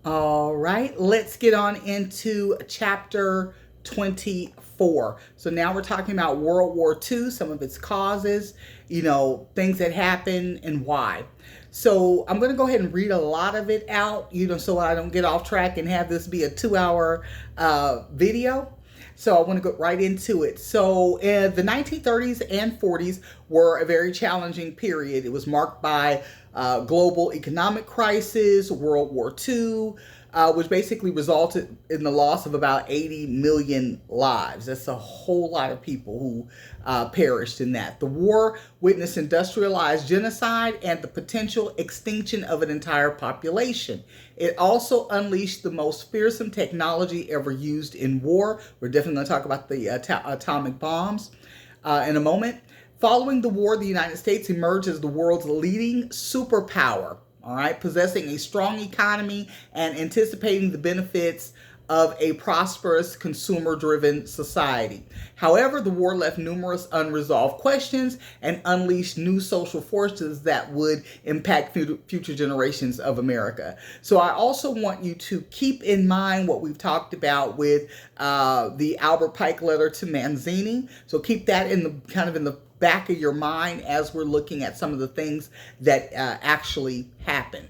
All right, let's get on into chapter 24. So now we're talking about World War II, some of its causes, things that happen and why. So I'm going to go ahead and read a lot of it out, so I don't get off track and have this be a 2 hour video. So I want to go right into it. So the 1930s and 40s were a very challenging period. It was marked by global economic crisis, World War II, which basically resulted in the loss of about 80 million lives. That's a whole lot of people who perished in that. The war witnessed industrialized genocide and the potential extinction of an entire population. It also unleashed the most fearsome technology ever used in war. We're definitely going to talk about the atomic bombs in a moment. Following the war, the United States emerged as the world's leading superpower, all right, possessing a strong economy and anticipating the benefits of a prosperous consumer-driven society. However, the war left numerous unresolved questions and unleashed new social forces that would impact future generations of America. So I also want you to keep in mind what we've talked about with the Albert Pike letter to Manzini. So keep that in the back of your mind as we're looking at some of the things that actually happened.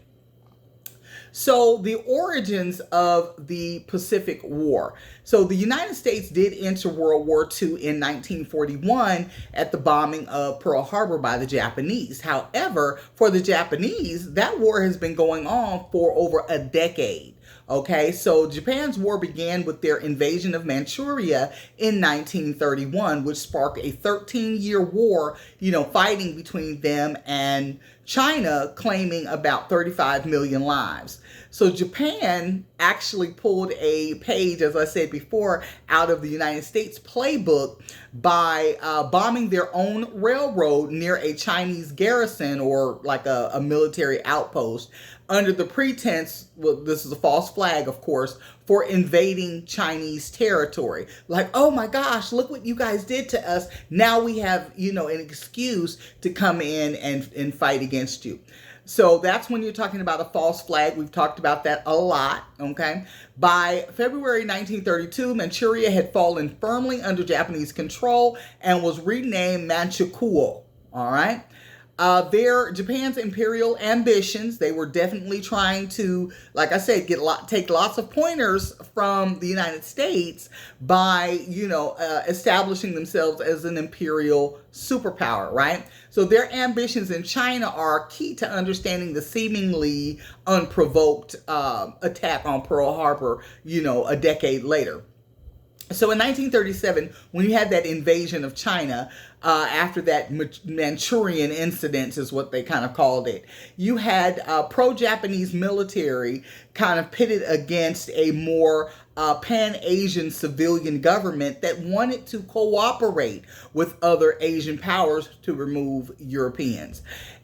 So the origins of the Pacific War. So the United States did enter World War II in 1941 at the bombing of Pearl Harbor by the Japanese. However, for the Japanese, that war has been going on for over a decade. Okay, so Japan's war began with their invasion of Manchuria in 1931, which sparked a 13-year war, fighting between them and China, claiming about 35 million lives. So Japan actually pulled a page, as I said before, out of the United States playbook by bombing their own railroad near a Chinese garrison, or like a military outpost, under the pretense, well, this is a false flag, of course, for invading Chinese territory. Like, oh my gosh, look what you guys did to us. Now we have, an excuse to come in and fight against you. So that's when you're talking about a false flag. We've talked about that a lot, okay? By February 1932, Manchuria had fallen firmly under Japanese control and was renamed Manchukuo, all right? Japan's imperial ambitions, they were definitely trying to, like I said, take lots of pointers from the United States by, establishing themselves as an imperial superpower, right? So their ambitions in China are key to understanding the seemingly unprovoked attack on Pearl Harbor, a decade later. So in 1937, when you had that invasion of China, after that Manchurian incident is what they kind of called it, you had pro-Japanese military kind of pitted against a more pan-Asian civilian government that wanted to cooperate with other Asian powers to remove Europeans.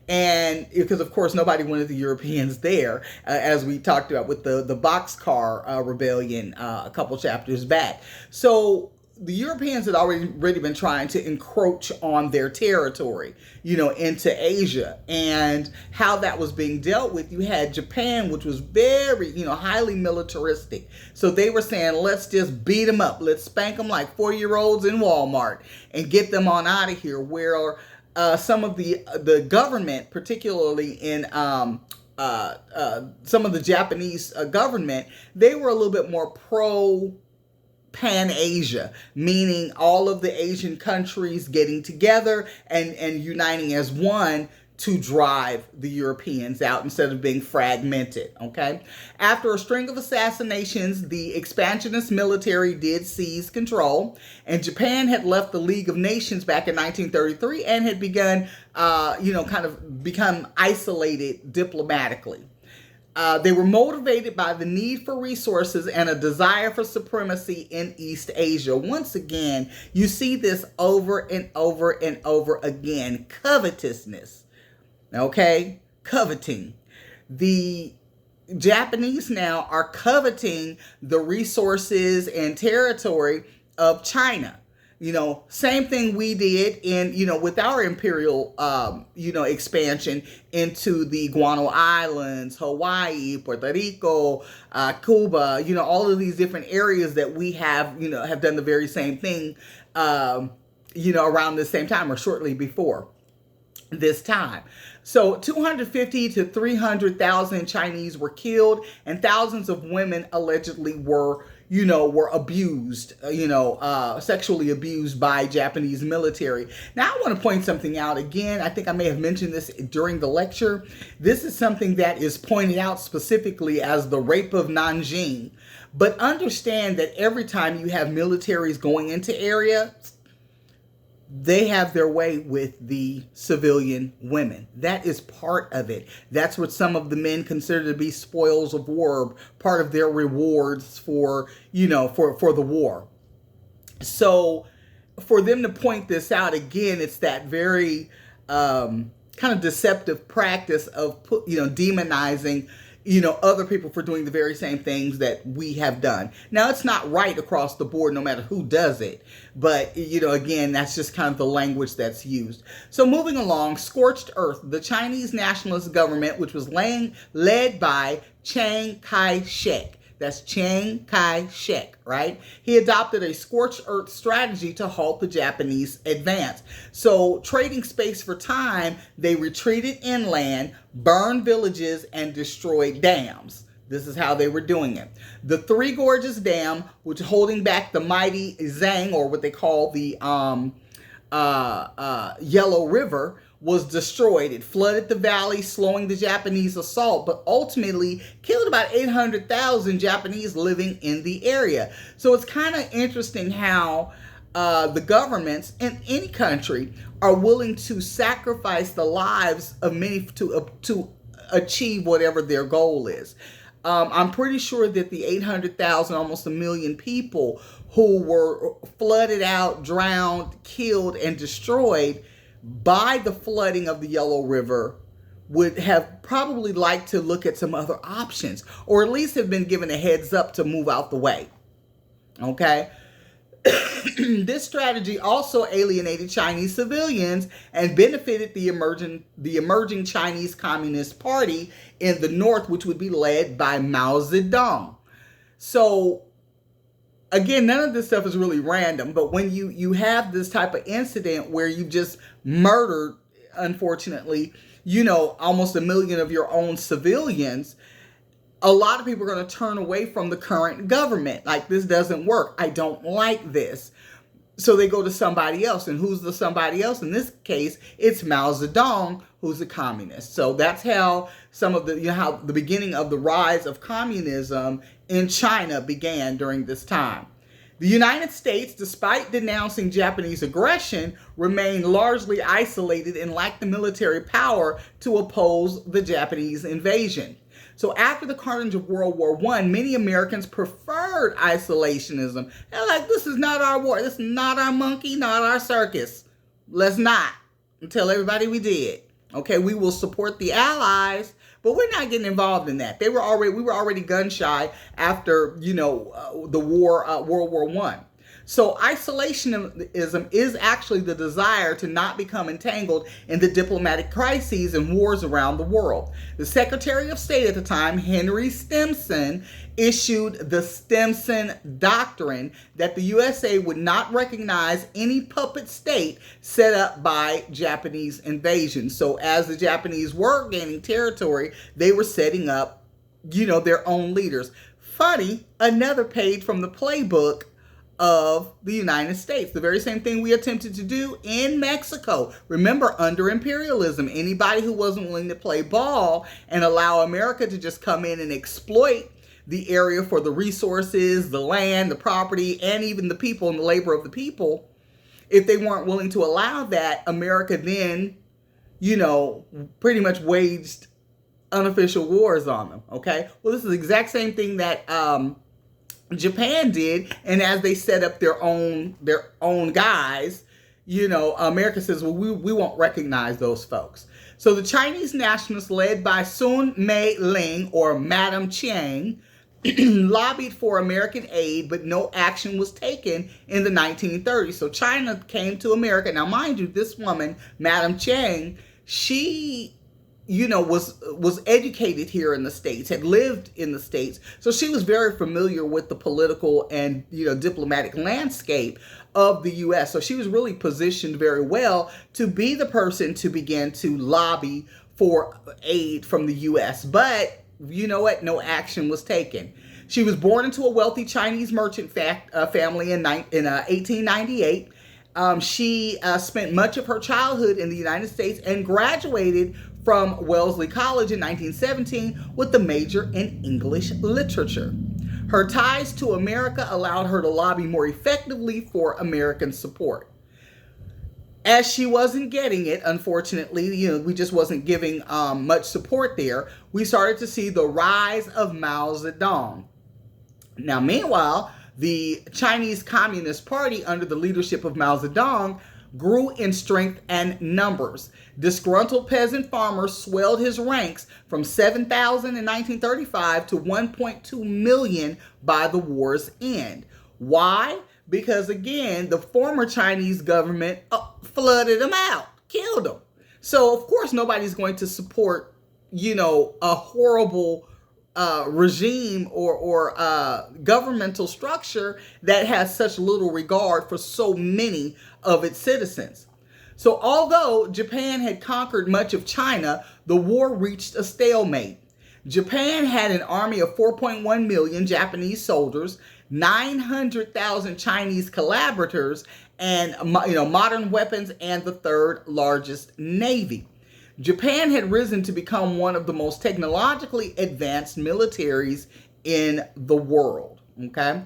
And because, of course, nobody wanted the Europeans there, as we talked about with the Boxcar Rebellion a couple chapters back. So the Europeans had already been trying to encroach on their territory, into Asia. And how that was being dealt with, you had Japan, which was very, highly militaristic. So they were saying, let's just beat them up. Let's spank them like 4-year-olds in Walmart and get them on out of here. Where some of the government, particularly in some of the Japanese government, they were a little bit more pro Pan-Asia, meaning all of the Asian countries getting together and uniting as one to drive the Europeans out instead of being fragmented, okay? After a string of assassinations, the expansionist military did seize control, and Japan had left the League of Nations back in 1933 and had begun, kind of become isolated diplomatically. They were motivated by the need for resources and a desire for supremacy in East Asia. Once again, you see this over and over and over again. Covetousness. Okay? Coveting. The Japanese now are coveting the resources and territory of China. Same thing we did with our imperial, expansion into the Guano Islands, Hawaii, Puerto Rico, Cuba, all of these different areas that we have done the very same thing, around the same time or shortly before this time. So 250 to 300,000 Chinese were killed, and thousands of women allegedly were abused, sexually abused by Japanese military. Now, I want to point something out again. I think I may have mentioned this during the lecture. This is something that is pointed out specifically as the rape of Nanjing. But understand that every time you have militaries going into areas, they have their way with the civilian women. That is part of it. That's what some of the men consider to be spoils of war, part of their rewards for the war. So for them to point this out again, it's that very kind of deceptive practice of demonizing other people for doing the very same things that we have done. Now, it's not right across the board, no matter who does it. But, again, that's just kind of the language that's used. So moving along, scorched earth. The Chinese nationalist government, which was led by Chiang Kai-shek. That's Chiang Kai-shek, right? He adopted a scorched earth strategy to halt the Japanese advance. So trading space for time, they retreated inland, burned villages, and destroyed dams. This is how they were doing it. The Three Gorges Dam, which is holding back the mighty Zhang, or what they call the Yellow River, was destroyed. It flooded the valley, slowing the Japanese assault, but ultimately killed about 800,000 Japanese living in the area. So it's kind of interesting how the governments in any country are willing to sacrifice the lives of many to achieve whatever their goal is. I'm pretty sure that the 800,000, almost 1 million people who were flooded out, drowned, killed, and destroyed by the flooding of the Yellow River would have probably liked to look at some other options, or at least have been given a heads up to move out the way. Okay? This strategy also alienated Chinese civilians and benefited the emerging Chinese Communist Party in the north, which would be led by Mao Zedong. So again, none of this stuff is really random, but when you have this type of incident where you just murdered, unfortunately, almost 1 million of your own civilians, a lot of people are going to turn away from the current government. Like, this doesn't work. I don't like this. So they go to somebody else. And who's the somebody else? In this case, it's Mao Zedong, who's a communist. So that's how some of how the beginning of the rise of communism in China began during this time. The United States, despite denouncing Japanese aggression, remained largely isolated and lacked the military power to oppose the Japanese invasion. So after the carnage of World War I, many Americans preferred isolationism. They're like, this is not our war. This is not our monkey, not our circus. Let's not. And tell everybody we did. Okay, we will support the Allies, but we're not getting involved in that. We were already gun shy after, the war, World War I. So isolationism is actually the desire to not become entangled in the diplomatic crises and wars around the world. The Secretary of State at the time, Henry Stimson, issued the Stimson Doctrine that the USA would not recognize any puppet state set up by Japanese invasion. So as the Japanese were gaining territory, they were setting up, their own leaders. Funny, another page from the playbook of the United States. The very same thing we attempted to do in Mexico. Remember, under imperialism, anybody who wasn't willing to play ball and allow America to just come in and exploit the area for the resources, the land, the property, and even the people and the labor of the people, if they weren't willing to allow that, America then, pretty much waged unofficial wars on them. Okay? Well, this is the exact same thing that Japan did, and as they set up their own guys, America says, well, we won't recognize those folks. So the Chinese nationalists, led by Sun Mei Ling, or Madam Chiang, lobbied for American aid, but no action was taken in the 1930s. So China came to America. Now, mind you, this woman, Madam Chiang, she, was educated here in the States, had lived in the States. So she was very familiar with the political and, diplomatic landscape of the U.S. So she was really positioned very well to be the person to begin to lobby for aid from the U.S. But you know what? No action was taken. She was born into a wealthy Chinese merchant family in 1898. She spent much of her childhood in the United States and graduated from Wellesley College in 1917 with a major in English literature. Her ties to America allowed her to lobby more effectively for American support. As she wasn't getting it, unfortunately, we just wasn't giving much support there, we started to see the rise of Mao Zedong. Now, meanwhile, the Chinese Communist Party, under the leadership of Mao Zedong, grew in strength and numbers. Disgruntled peasant farmers swelled his ranks from 7,000 in 1935 to 1.2 million by the war's end. Why? Because, again, the former Chinese government flooded them out, killed them. So, of course, nobody's going to support, a horrible regime or governmental structure that has such little regard for so many of its citizens. So, although Japan had conquered much of China, the war reached a stalemate. Japan had an army of 4.1 million Japanese soldiers, 900,000 Chinese collaborators, and modern weapons, and the third largest navy. Japan had risen to become one of the most technologically advanced militaries in the world. Okay,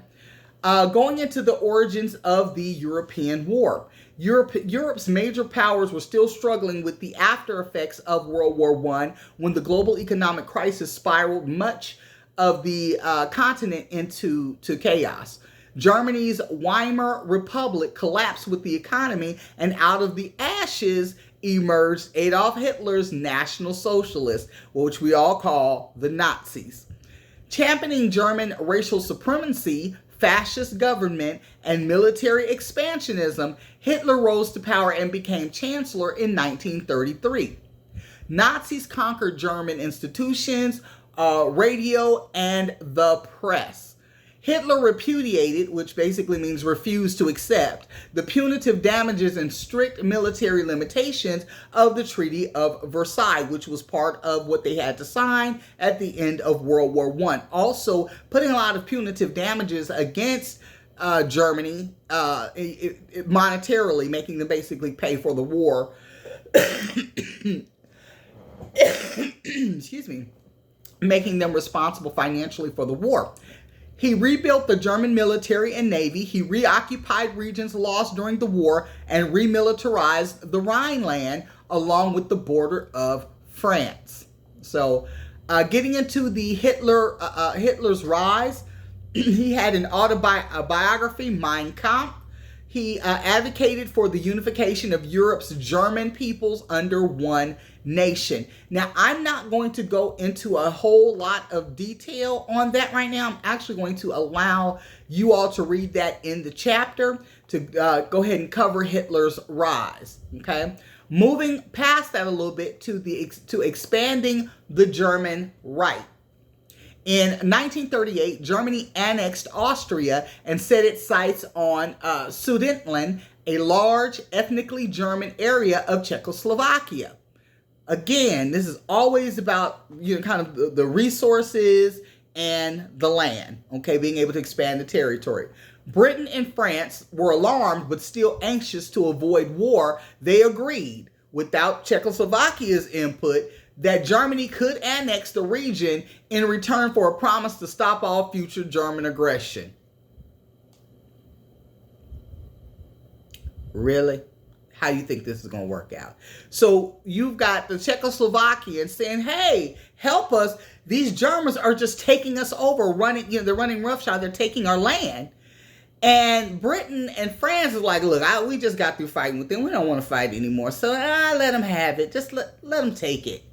going into the origins of the European War. Europe's major powers were still struggling with the after effects of World War I, when the global economic crisis spiraled much of the continent into chaos. Germany's Weimar Republic collapsed with the economy, and out of the ashes emerged Adolf Hitler's National Socialists, which we all call the Nazis. Championing German racial supremacy, fascist government, and military expansionism, Hitler rose to power and became chancellor in 1933. Nazis conquered German institutions, radio, and the press. Hitler repudiated, which basically means refused to accept, the punitive damages and strict military limitations of the Treaty of Versailles, which was part of what they had to sign at the end of World War I. Also, putting a lot of punitive damages against Germany monetarily, making them basically pay for the war. Excuse me. Making them responsible financially for the war. He rebuilt the German military and navy. He reoccupied regions lost during the war and remilitarized the Rhineland along with the border of France. So, getting into the Hitler's rise, he had an autobiography, Mein Kampf. He advocated for the unification of Europe's German peoples under one nation. Now, I'm not going to go into a whole lot of detail on that right now. I'm actually going to allow you all to read that in the chapter to go ahead and cover Hitler's rise. Okay, moving past that a little bit to expanding the German Reich. In 1938, Germany annexed Austria and set its sights on Sudetenland, a large ethnically German area of Czechoslovakia. Again, this is always about kind of the resources and the land, okay, being able to expand the territory. Britain and France were alarmed but still anxious to avoid war. They agreed, without Czechoslovakia's input, that Germany could annex the region in return for a promise to stop all future German aggression. Really? How do you think this is going to work out? So you've got the Czechoslovakians saying, hey, help us. These Germans are just taking us over, they're running roughshod. They're taking our land. And Britain and France is like, look, we just got through fighting with them. We don't want to fight anymore. So let them have it. Just let them take it.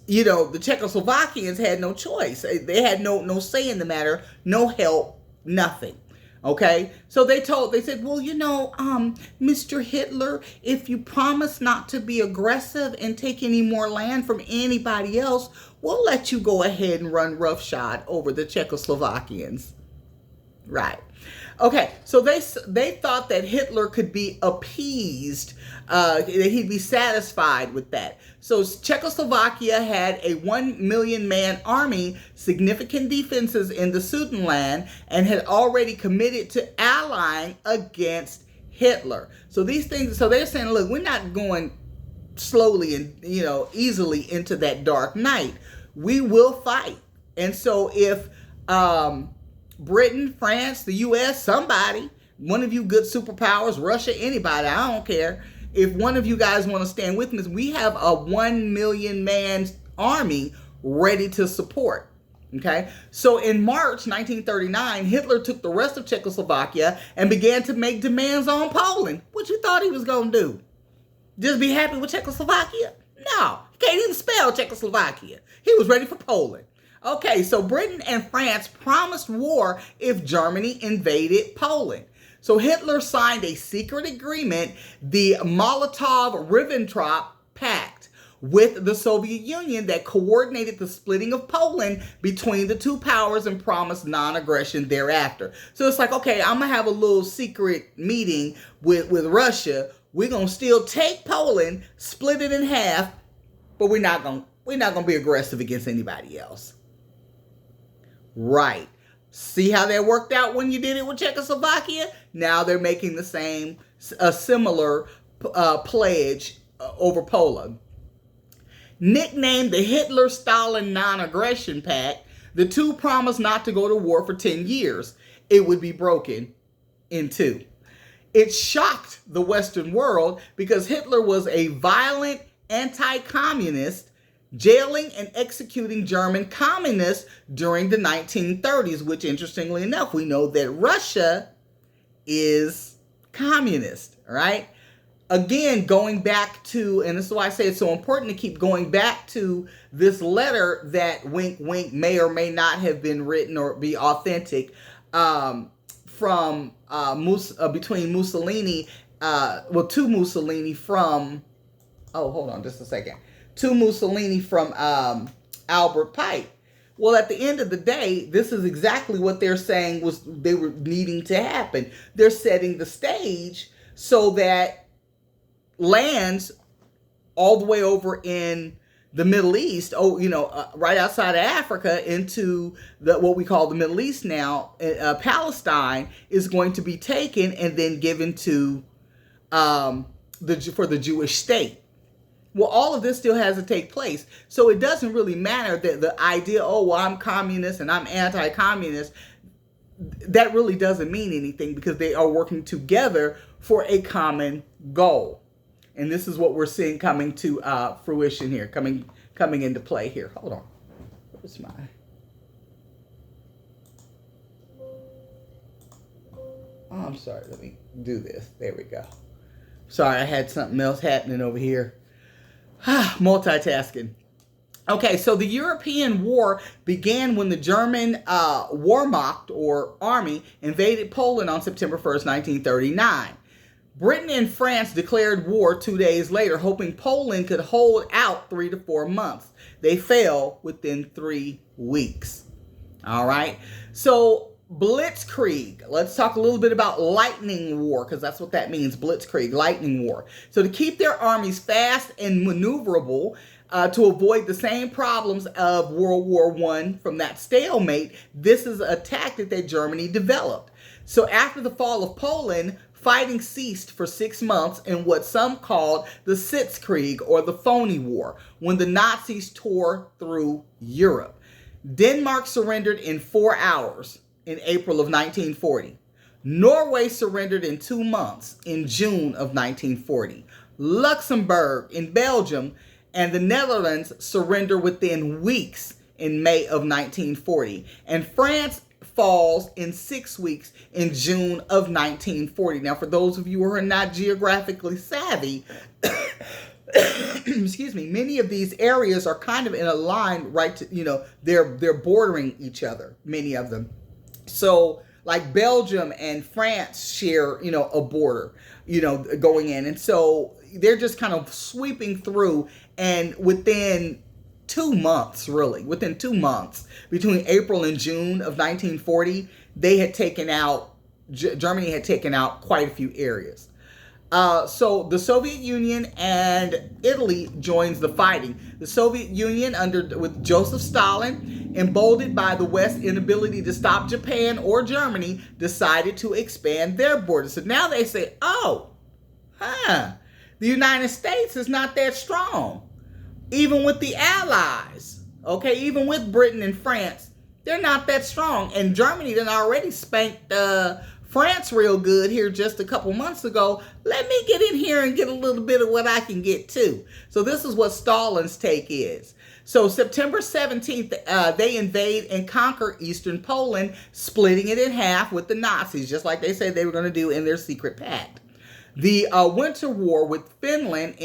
the Czechoslovakians had no choice. They had no say in the matter, no help, nothing. Okay, so they said, well, Mr. Hitler, if you promise not to be aggressive and take any more land from anybody else, we'll let you go ahead and run roughshod over the Czechoslovakians. Right. Okay, so they thought that Hitler could be appeased, that he'd be satisfied with that. So Czechoslovakia had a 1 million man army, significant defenses in the Sudetenland, and had already committed to allying against Hitler. So they're saying, look, we're not going slowly and easily into that dark night. We will fight. And so if Britain, France, the U.S., somebody, one of you good superpowers, Russia, anybody, I don't care. If one of you guys want to stand with me, we have a 1 million man army ready to support. Okay, so in March 1939, Hitler took the rest of Czechoslovakia and began to make demands on Poland. What you thought he was going to do? Just be happy with Czechoslovakia? No, he can't even spell Czechoslovakia. He was ready for Poland. Okay, so Britain and France promised war if Germany invaded Poland. So Hitler signed a secret agreement, the Molotov-Ribbentrop Pact, with the Soviet Union that coordinated the splitting of Poland between the two powers and promised non-aggression thereafter. So it's like, okay, I'm going to have a little secret meeting with Russia. We're going to still take Poland, split it in half, but we're not going to be aggressive against anybody else. Right. See how that worked out when you did it with Czechoslovakia? Now they're making a similar pledge over Poland. Nicknamed the Hitler-Stalin Non-Aggression Pact, the two promised not to go to war for 10 years. It would be broken in two. It shocked the Western world because Hitler was a violent anti-communist, jailing and executing German communists during the 1930s, which, interestingly enough, we know that Russia is communist, right? Again, going back to, and this is why I say it's so important to keep going back to this letter that, wink, wink, may or may not have been written or be authentic, between Mussolini, to Mussolini from, hold on just a second. To Mussolini from Albert Pike. Well, at the end of the day, this is exactly what they're saying they were needing to happen. They're setting the stage so that lands all the way over in the Middle East, right outside of Africa into what we call the Middle East now, Palestine, is going to be taken and then given to for the Jewish state. Well, all of this still has to take place. So it doesn't really matter that the idea, I'm communist and I'm anti-communist, that really doesn't mean anything because they are working together for a common goal. And this is what we're seeing coming to fruition here, coming into play here. Hold on. Where's my... I'm sorry. Let me do this. There we go. Sorry, I had something else happening over here. Multitasking. Okay, so the European war began when the German Wehrmacht, or army, invaded Poland on September 1st, 1939. Britain and France declared war 2 days later, hoping Poland could hold out 3 to 4 months. They fell within 3 weeks. All right, so Blitzkrieg. Let's talk a little bit about lightning war, because that's what that means, Blitzkrieg, lightning war. So to keep their armies fast and maneuverable, to avoid the same problems of World War I from that stalemate, this is a tactic that Germany developed. So after the fall of Poland, fighting ceased for 6 months in what some called the Sitzkrieg, or the Phony War, when the Nazis tore through Europe. Denmark surrendered in 4 hours in April of 1940. Norway surrendered in 2 months in June of 1940. Luxembourg in Belgium and the Netherlands surrender within weeks in May of 1940. And France falls in 6 weeks in June of 1940. Now, for those of you who are not geographically savvy, excuse me, many of these areas are kind of in a line, right? To, they're bordering each other, many of them. So like Belgium and France share, a border, going in. And so they're just kind of sweeping through, and within 2 months, within 2 months, between April and June of 1940, they had taken out, Germany had taken out quite a few areas. So the Soviet Union and Italy joins the fighting. The Soviet Union, with Joseph Stalin, emboldened by the West's inability to stop Japan or Germany, decided to expand their borders. So now they say, the United States is not that strong. Even with the Allies, okay, even with Britain and France, they're not that strong. And Germany done already spanked France real good here just a couple months ago. Let me get in here and get a little bit of what I can get too. So this is what Stalin's take is. So September 17th, they invade and conquer eastern Poland, splitting it in half with the Nazis, just like they said they were going to do in their secret pact. The Winter War with Finland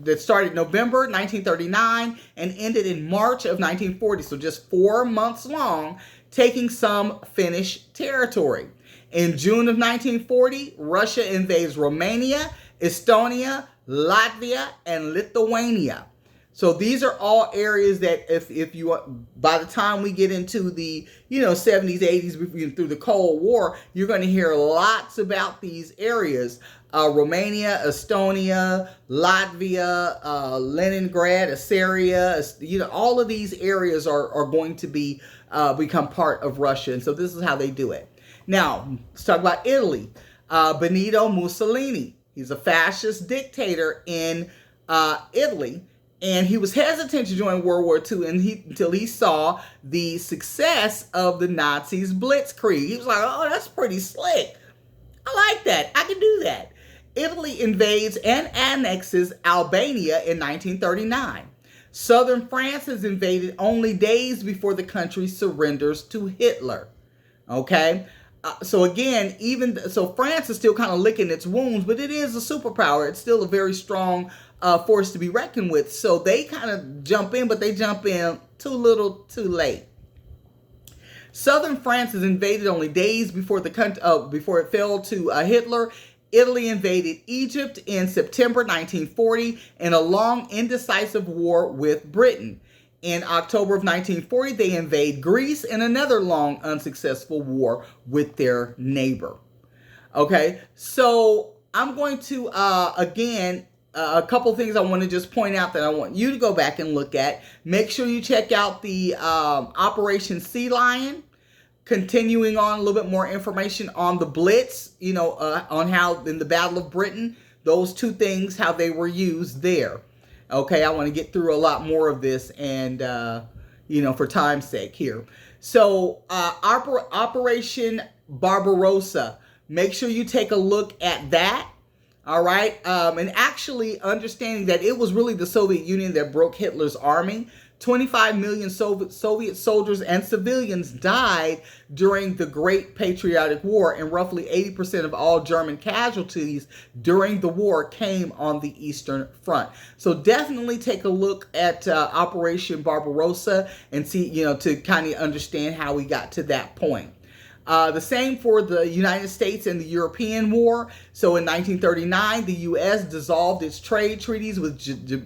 that started November 1939 and ended in March of 1940, so just 4 months long, taking some Finnish territory. In June of 1940, Russia invades Romania, Estonia, Latvia, and Lithuania. So these are all areas that if you, by the time we get into the 70s, 80s, through the Cold War, you're going to hear lots about these areas. Romania, Estonia, Latvia, Leningrad, Assyria, all of these areas are going to be become part of Russia. And so this is how they do it. Now, let's talk about Italy. Benito Mussolini. He's a fascist dictator in Italy. And he was hesitant to join World War II until he saw the success of the Nazis' blitzkrieg. He was like, oh, that's pretty slick. I like that. I can do that. Italy invades and annexes Albania in 1939. Southern France is invaded only days before the country surrenders to Hitler. Okay? So again, France is still kind of licking its wounds, but it is a superpower. It's still a very strong force to be reckoned with. So they kind of jump in, but they jump in too little, too late. Southern France is invaded only days before before it fell to Hitler. Italy invaded Egypt in September 1940 in a long, indecisive war with Britain. In October of 1940, they invade Greece in another long, unsuccessful war with their neighbor. Okay, so I'm going to, again, a couple things I want to just point out that I want you to go back and look at. Make sure you check out the Operation Sea Lion. Continuing on, a little bit more information on the Blitz, on how in the Battle of Britain, those two things, how they were used there. Okay, I want to get through a lot more of this and, for time's sake here. So, Operation Barbarossa. Make sure you take a look at that. All right. And actually understanding that it was really the Soviet Union that broke Hitler's army. 25 million Soviet soldiers and civilians died during the Great Patriotic War, and roughly 80% of all German casualties during the war came on the Eastern Front. So definitely take a look at Operation Barbarossa and see, to kind of understand how we got to that point. The same for the United States and the European War. So in 1939, the U.S. dissolved its trade treaties with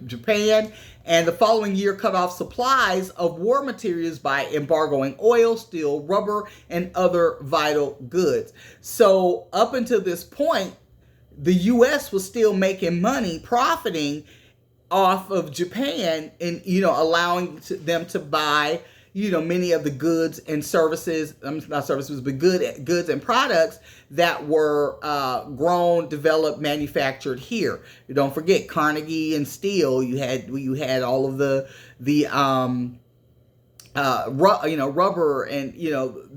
Japan, and the following year cut off supplies of war materials by embargoing oil, steel, rubber, and other vital goods. So up until this point, the U.S. was still making money, profiting off of Japan and, allowing them to buy many of the goods and services, not services, but goods and products that were grown, developed, manufactured here. You don't forget Carnegie and Steel. You had all of the rubber and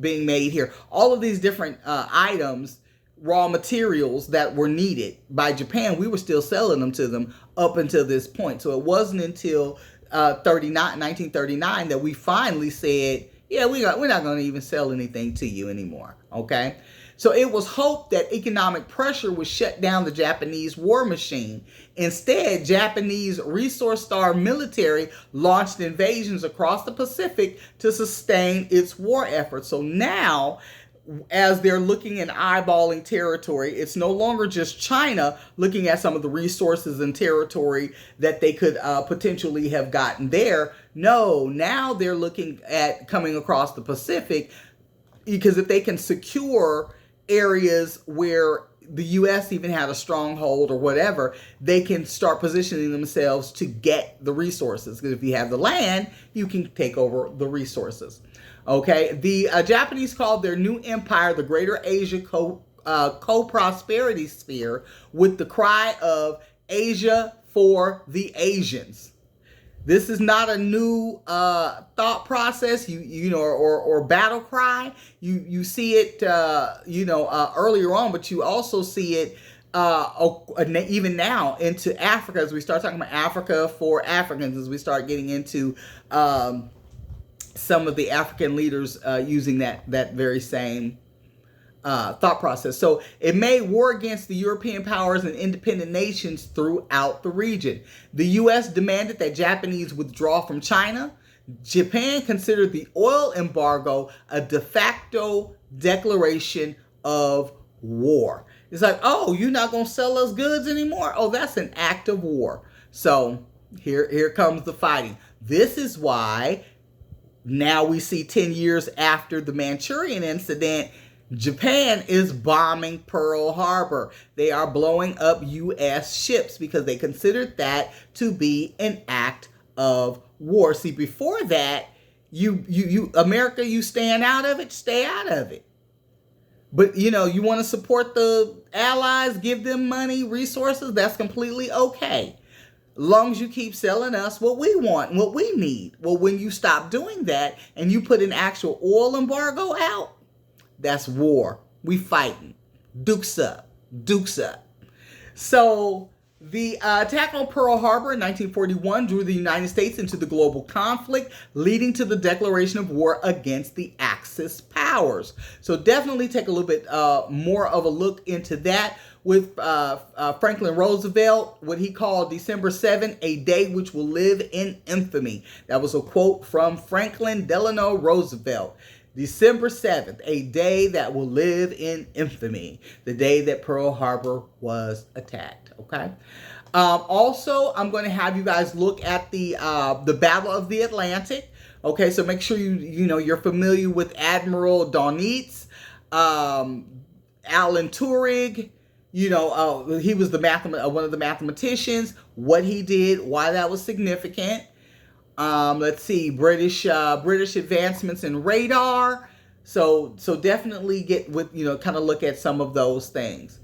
being made here. All of these different items, raw materials that were needed by Japan, we were still selling them to them up until this point. So it wasn't until 1939 that we finally said, yeah, we're not going to even sell anything to you anymore. Okay. So it was hoped that economic pressure would shut down the Japanese war machine. Instead, Japanese resource-starved military launched invasions across the Pacific to sustain its war efforts. So now, as they're looking and eyeballing territory, it's no longer just China looking at some of the resources and territory that they could potentially have gotten there. No, now they're looking at coming across the Pacific, because if they can secure areas where the U.S. even had a stronghold or whatever, they can start positioning themselves to get the resources. Because if you have the land, you can take over the resources. Okay, the Japanese called their new empire the Greater Asia Co-Prosperity Sphere, with the cry of Asia for the Asians. This is not a new thought process, or battle cry. You see it, earlier on, but you also see it even now into Africa, as we start talking about Africa for Africans, as we start getting into some of the African leaders using that very same thought process. So it made war against the European powers and independent nations throughout the region. The U.S. demanded that Japanese withdraw from China. Japan considered the oil embargo a de facto declaration of war. It's like, oh, you're not going to sell us goods anymore? Oh, that's an act of war. So here comes the fighting. This is why now we see 10 years after the Manchurian incident, Japan is bombing Pearl Harbor. They are blowing up U.S. ships because they considered that to be an act of war. See, before that, America, you stand out of it, stay out of it. But, you want to support the allies, give them money, resources, that's completely okay. As long as you keep selling us what we want, what we need. Well, when you stop doing that and you put an actual oil embargo out, that's war. We fighting. Dukes up. Dukes up. So the attack on Pearl Harbor in 1941 drew the United States into the global conflict, leading to the declaration of war against the Axis powers. So definitely take a little bit more of a look into that with Franklin Roosevelt, what he called December 7, a day which will live in infamy. That was a quote from Franklin Delano Roosevelt. December 7th, a day that will live in infamy, the day that Pearl Harbor was attacked, okay? Also, I'm going to have you guys look at the Battle of the Atlantic, okay? So make sure you're familiar with Admiral Dönitz, Alan Turing. He was one of the mathematicians, what he did, why that was significant. Let's see, British advancements in radar. So definitely get with, kind of look at some of those things.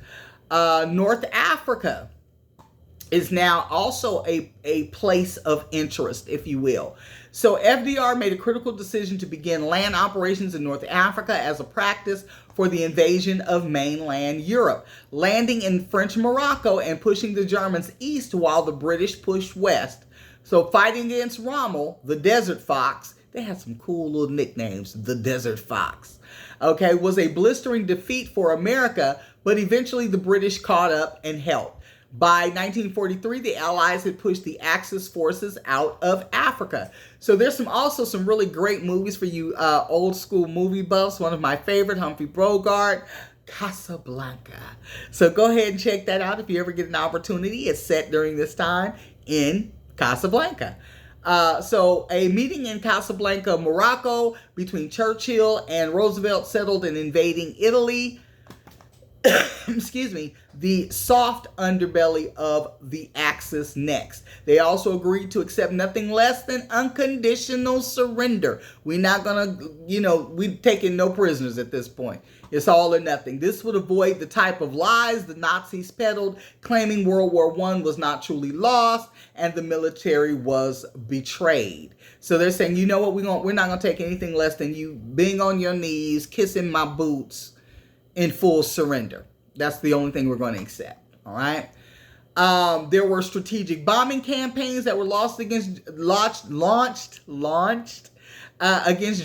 North Africa is now also a place of interest, if you will. So FDR made a critical decision to begin land operations in North Africa as a practice for the invasion of mainland Europe, landing in French Morocco and pushing the Germans east while the British pushed west. So fighting against Rommel, the Desert Fox, they had some cool little nicknames, the Desert Fox, okay, was a blistering defeat for America, but eventually the British caught up and helped. By 1943, the Allies had pushed the Axis forces out of Africa. So there's also some really great movies for you old school movie buffs. One of my favorite, Humphrey Bogart, Casablanca. So go ahead and check that out if you ever get an opportunity. It's set during this time in Casablanca. So a meeting in Casablanca, Morocco, between Churchill and Roosevelt settled in invading Italy. Excuse me, the soft underbelly of the Axis next. They also agreed to accept nothing less than unconditional surrender. We're not gonna, we're taking no prisoners at this point. It's all or nothing. This would avoid the type of lies the Nazis peddled, claiming World War I was not truly lost and the military was betrayed. So they're saying, you know what, we're not gonna take anything less than you being on your knees, kissing my boots, in full surrender. That's the only thing we're going to accept. All right. There were strategic bombing campaigns that were launched against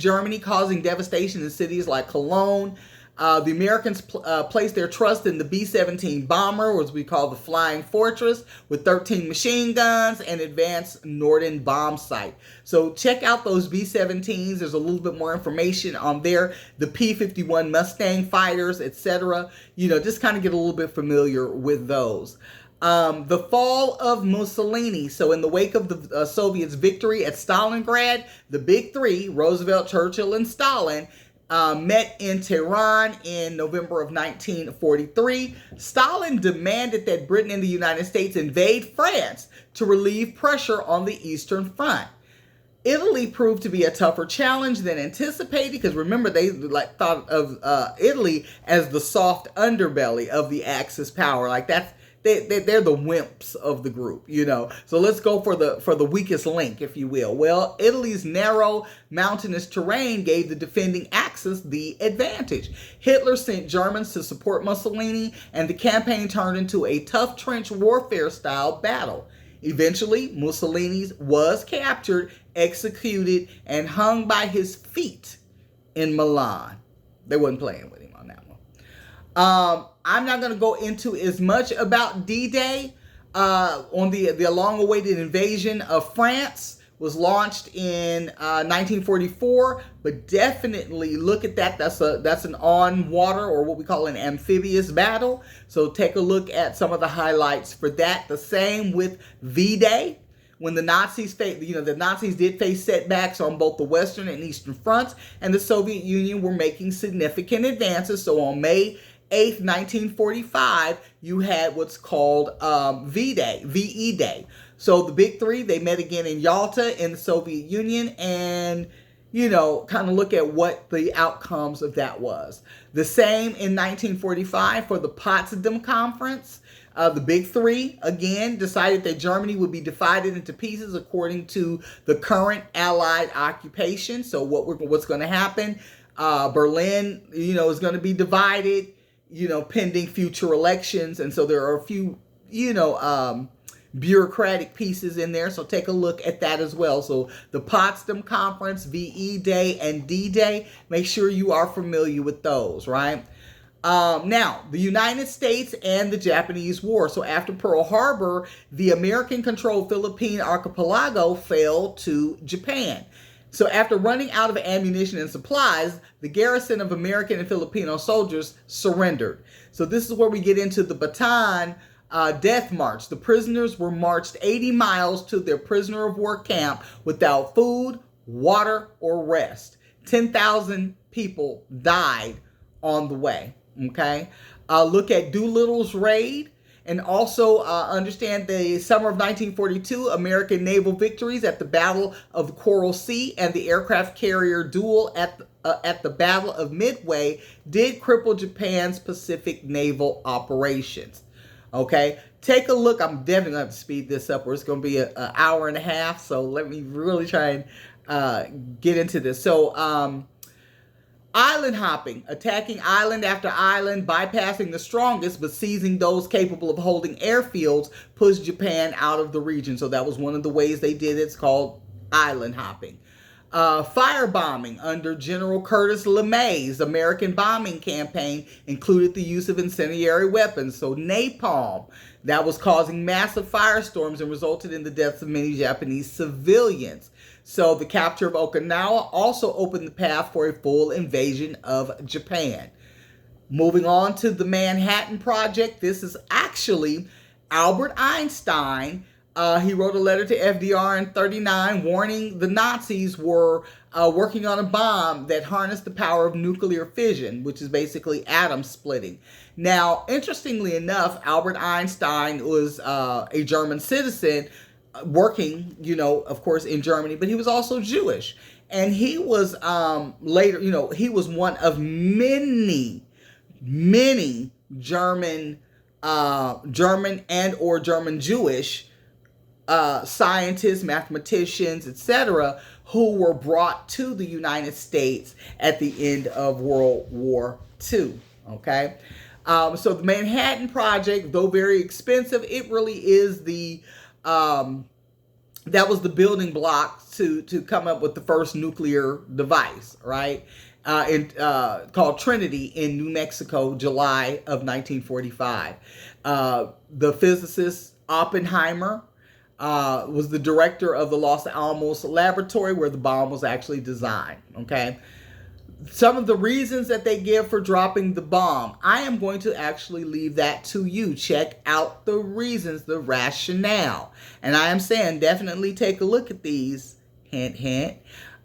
Germany, causing devastation in cities like Cologne. The Americans placed their trust in the B-17 bomber, or as we call the Flying Fortress, with 13 machine guns and advanced Norden bomb sight. So check out those B-17s. There's a little bit more information on there. The P-51 Mustang fighters, etc. Just kind of get a little bit familiar with those. The fall of Mussolini. So in the wake of the Soviets' victory at Stalingrad, the big three, Roosevelt, Churchill, and Stalin, met in Tehran in November of 1943. Stalin demanded that Britain and the United States invade France to relieve pressure on the Eastern Front. Italy proved to be a tougher challenge than anticipated, because remember, they thought of Italy as the soft underbelly of the Axis power. They're the wimps of the group, So let's go for the weakest link, if you will. Well, Italy's narrow mountainous terrain gave the defending Axis the advantage. Hitler sent Germans to support Mussolini, and the campaign turned into a tough trench warfare style battle. Eventually, Mussolini was captured, executed, and hung by his feet in Milan. They wasn't playing with him on that one. I'm not going to go into as much about D-Day. On the long-awaited invasion of France was launched in 1944, but definitely look at that. That's an on-water, or what we call an amphibious battle. So take a look at some of the highlights for that. The same with V-Day. When the Nazis the Nazis did face setbacks on both the Western and Eastern fronts, and the Soviet Union were making significant advances. So on May 8th, 1945, you had what's called V-Day, VE Day. So the big three, they met again in Yalta in the Soviet Union, and, kind of look at what the outcomes of that was. The same in 1945 for the Potsdam Conference. The big three, again, decided that Germany would be divided into pieces according to the current Allied occupation. So what's going to happen? Berlin, is going to be divided, pending future elections. And so there are a few, bureaucratic pieces in there. So take a look at that as well. So the Potsdam Conference, VE Day, and D-Day, make sure you are familiar with those, right? Now, the United States and the Japanese War. So after Pearl Harbor, the American-controlled Philippine archipelago fell to Japan. So after running out of ammunition and supplies, the garrison of American and Filipino soldiers surrendered. So this is where we get into the Bataan death march. The prisoners were marched 80 miles to their prisoner of war camp without food, water, or rest. 10,000 people died on the way. Okay. Look at Doolittle's raid, and also understand the summer of 1942 American naval victories at the Battle of the Coral Sea and the aircraft carrier duel at the Battle of Midway did cripple Japan's Pacific naval operations. Okay, take a look. I'm definitely going to have to speed this up, or it's going to be an hour and a half. So let me really try and get into this. So, island hopping, attacking island after island, bypassing the strongest, but seizing those capable of holding airfields, pushed Japan out of the region. So that was one of the ways they did it. It's called island hopping. Firebombing under General Curtis LeMay's American bombing campaign included the use of incendiary weapons. So napalm, that was causing massive firestorms and resulted in the deaths of many Japanese civilians. So the capture of Okinawa also opened the path for a full invasion of Japan. Moving on to the Manhattan Project. This is actually Albert Einstein. He wrote a letter to FDR in 1939 warning the Nazis were working on a bomb that harnessed the power of nuclear fission, which is basically atom splitting. Now, interestingly enough, Albert Einstein was a German citizen working, of course, in Germany, but he was also Jewish. And he was later, he was one of many German and or German Jewish scientists, mathematicians, etc., who were brought to the United States at the end of World War II. Okay, so the Manhattan Project, though very expensive, it really is the that was the building block to come up with the first nuclear device, right? called Trinity in New Mexico, July of 1945. The physicist Oppenheimer was the director of the Los Alamos laboratory where the bomb was actually designed. Okay. Some of the reasons that they give for dropping the bomb, I am going to actually leave that to you. Check out the reasons, the rationale. And I am saying definitely take a look at these. Hint, hint.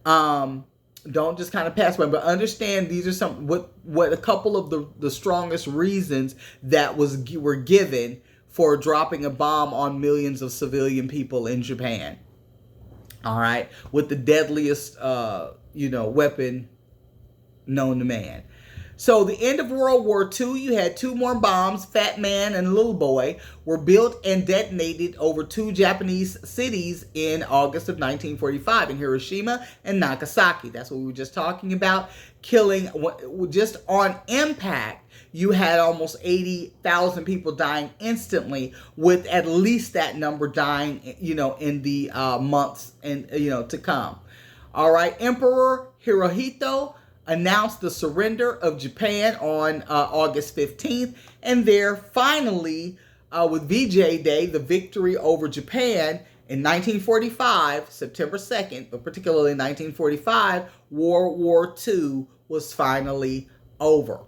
Don't just kind of pass by, but understand these are some what a couple of the strongest reasons that were given for dropping a bomb on millions of civilian people in Japan. All right, with the deadliest weapon known to man. So the end of World War II, you had two more bombs, Fat Man and Little Boy, were built and detonated over two Japanese cities in August of 1945 in Hiroshima and Nagasaki. That's what we were just talking about. Killing, just on impact, you had almost 80,000 people dying instantly, with at least that number dying, in the months and to come. All right, Emperor Hirohito announced the surrender of Japan on August 15th, and there finally, with VJ Day, the victory over Japan in 1945, September 2nd, but particularly in 1945, World War II was finally over.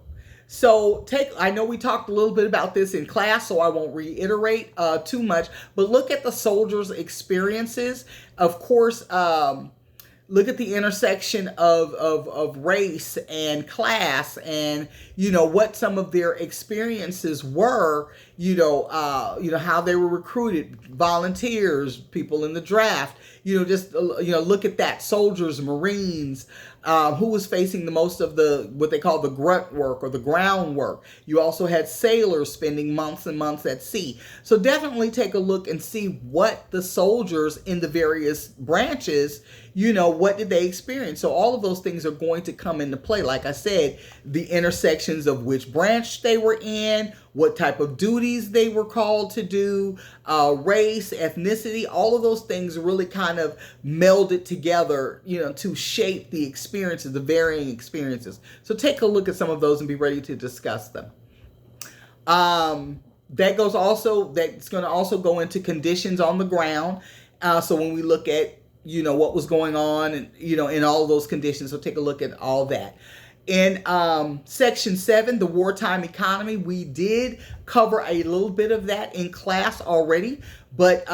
So I know we talked a little bit about this in class, so I won't reiterate too much, but look at the soldiers' experiences. Of course, look at the intersection of race and class and, what some of their experiences were, how they were recruited, volunteers, people in the draft, look at that, soldiers, Marines, who was facing the most of what they call the grunt work or the groundwork. You also had sailors spending months and months at sea. So definitely take a look and see what the soldiers in the various branches, what did they experience? So all of those things are going to come into play. Like I said, the intersections of which branch they were in, what type of duties they were called to do, race, ethnicity, all of those things really kind of melded together, to shape the experiences, the varying experiences. So take a look at some of those and be ready to discuss them. That's going to also go into conditions on the ground. So when we look at, what was going on and, in all of those conditions. So take a look at all that. In section 7, the wartime economy, we did cover a little bit of that in class already, but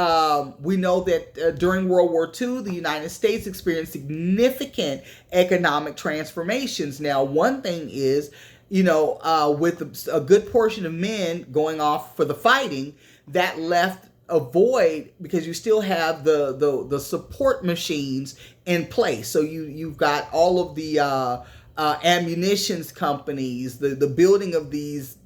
we know that during World War II, the United States experienced significant economic transformations. Now, one thing is, with a good portion of men going off for the fighting, that left a void because you still have the support machines in place. So you've got all of the ammunitions companies, the building of these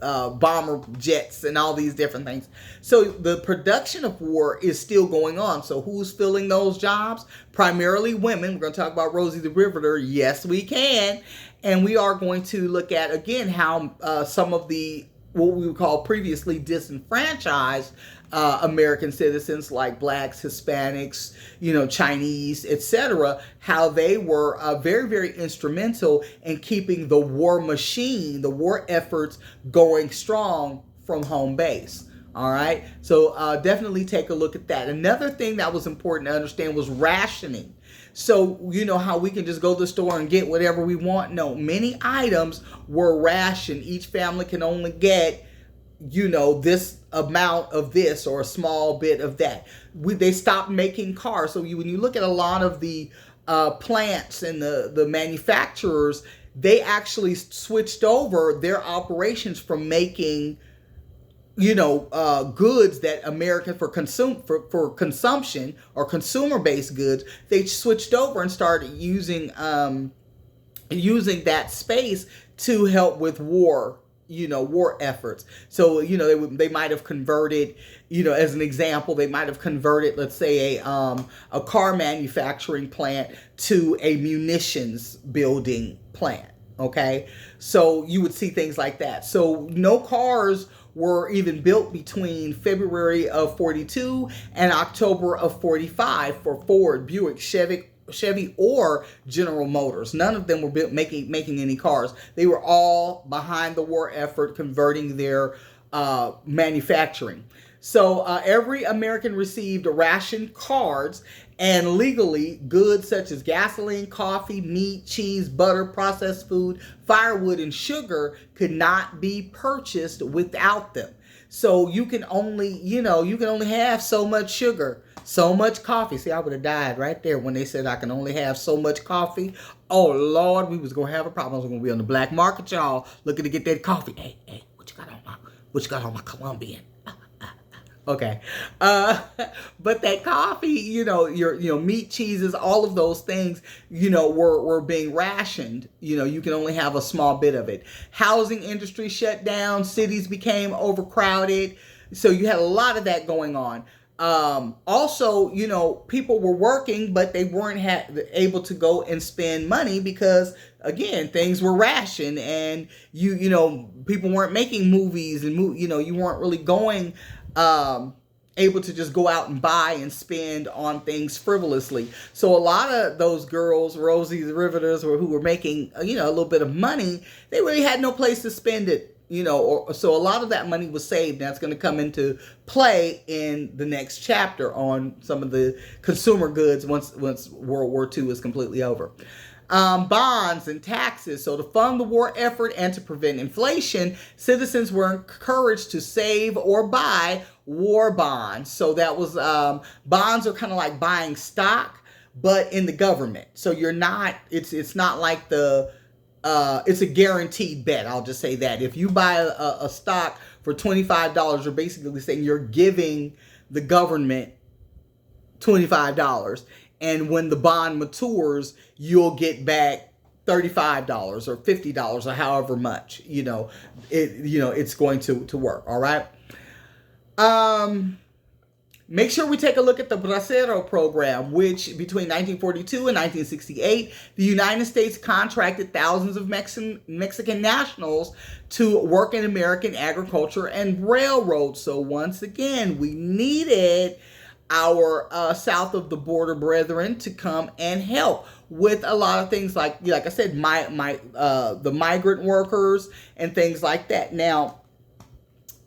bomber jets and all these different things. So the production of war is still going on. So who's filling those jobs? Primarily women. We're going to talk about Rosie the Riveter. Yes, we can. And we are going to look at, again, how some of what we would call previously disenfranchised American citizens like blacks, Hispanics, Chinese, etc., how they were very, very instrumental in keeping the war machine, the war efforts going strong from home base. All right. So definitely take a look at that. Another thing that was important to understand was rationing. So, how we can just go to the store and get whatever we want. No, many items were rationed. Each family can only get, this amount of this or a small bit of that. They stopped making cars. So when you look at a lot of the plants and the manufacturers, they actually switched over their operations from making goods that American for consumption or consumer-based goods. They switched over and started using that space to help with war efforts. So, they might have converted, as an example, they might have converted, let's say, a car manufacturing plant to a munitions building plant. Okay. So you would see things like that. So no cars were even built between February of 42 and October of 45 for Ford, Buick, Chevy, Chevy or General Motors. None of them were making any cars. They were all behind the war effort, converting their manufacturing. So every American received ration cards, and legally goods such as gasoline, coffee, meat, cheese, butter, processed food, firewood, and sugar could not be purchased without them. So you can only have so much sugar, so much coffee. See, I would have died right there when they said I can only have so much coffee. Oh, Lord, we was going to have a problem. I was going to be on the black market, y'all, looking to get that coffee. Hey, what you got on my Colombian? Okay. But that coffee, your meat, cheeses, all of those things, were being rationed. You can only have a small bit of it. Housing industry shut down. Cities became overcrowded. So you had a lot of that going on. Also, people were working, but they weren't able to go and spend money because, again, things were rationed, and people weren't making movies, and you weren't really going able to just go out and buy and spend on things frivolously. So a lot of those girls, Rosie the Riveters, who were making a little bit of money, they really had no place to spend it. So a lot of that money was saved. That's going to come into play in the next chapter on some of the consumer goods once World War II is completely over. Bonds and taxes. So to fund the war effort and to prevent inflation, citizens were encouraged to save or buy war bonds. So that was bonds are kind of like buying stock, but in the government. So it's not like it's a guaranteed bet. I'll just say that. If you buy a stock for $25, you're basically saying you're giving the government $25. And when the bond matures, you'll get back $35 or $50 or however much, it's going to work. All right. Make sure we take a look at the Bracero program, which between 1942 and 1968, the United States contracted thousands of Mexican nationals to work in American agriculture and railroads. So once again, we needed our south of the border brethren to come and help with a lot of things like I said, the migrant workers and things like that. Now,